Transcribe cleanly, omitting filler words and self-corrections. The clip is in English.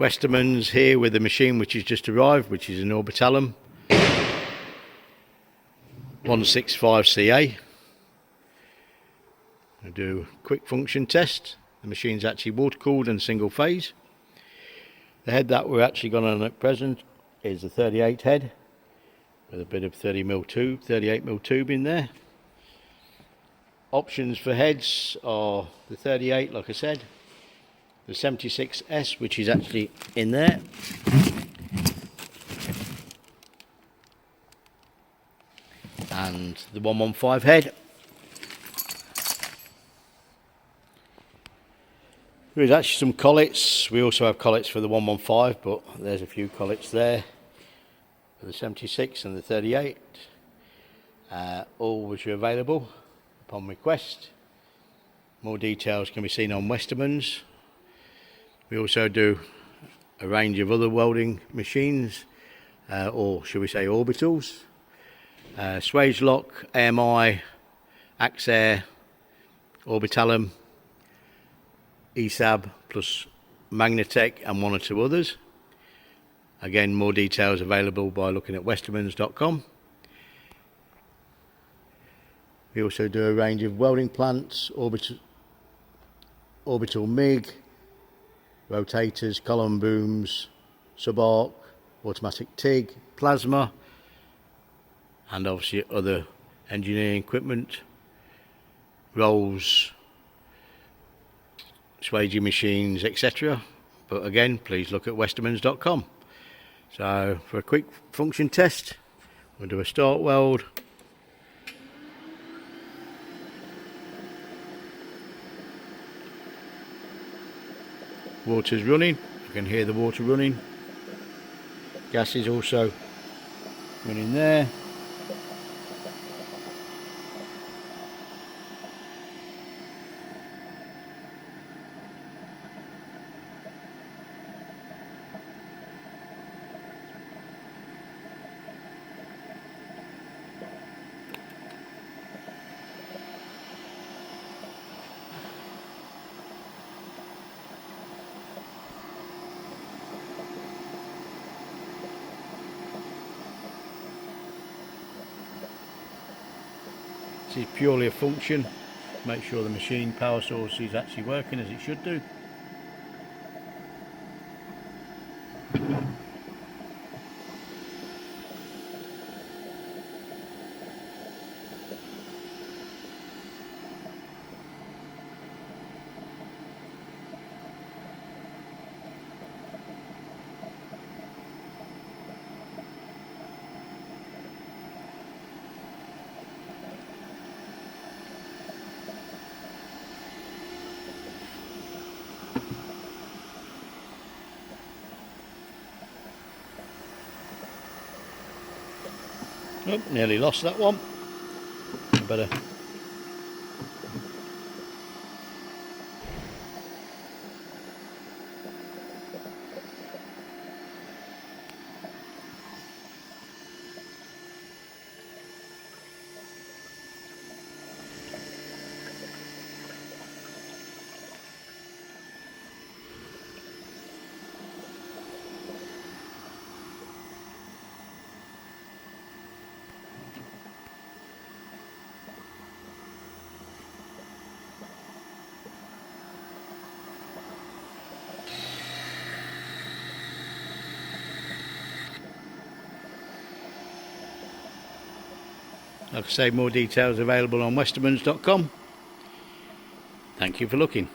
Westermans here with the machine which has just arrived, which is an Orbitalum 165 CA. I'll do a quick function test. The machine's actually water cooled and single phase. The head that we're actually got on at present is a 38 head with a bit of 30mm tube, 38mm tube in there. Options for heads are the 38, like I said, the 76S, which is actually in there, and the 115 head. There is actually some collets. We also have collets for the 115, but there's a few collets there for the 76 and the 38, all which are available upon request. More details can be seen on Westermans. We also do a range of other welding machines, or should we say orbitals. Swage lock, AMI, Axair, Orbitalum, ESAB plus Magnetech, and one or two others. Again, more details available by looking at westermans.com. We also do a range of welding plants, orbital MIG, rotators, column booms, sub-arc, automatic TIG, plasma, and obviously other engineering equipment, rolls, swaging machines, etc. But again, please look at westermans.com. So for a quick function test, we'll do a start weld. Water's running, you can hear the water running. Gas is also running there. This is purely a function, make sure the machine power source is actually working as it should do. Oh, nearly lost that one. Better. Like I say, more details available on westermans.com. Thank you for looking.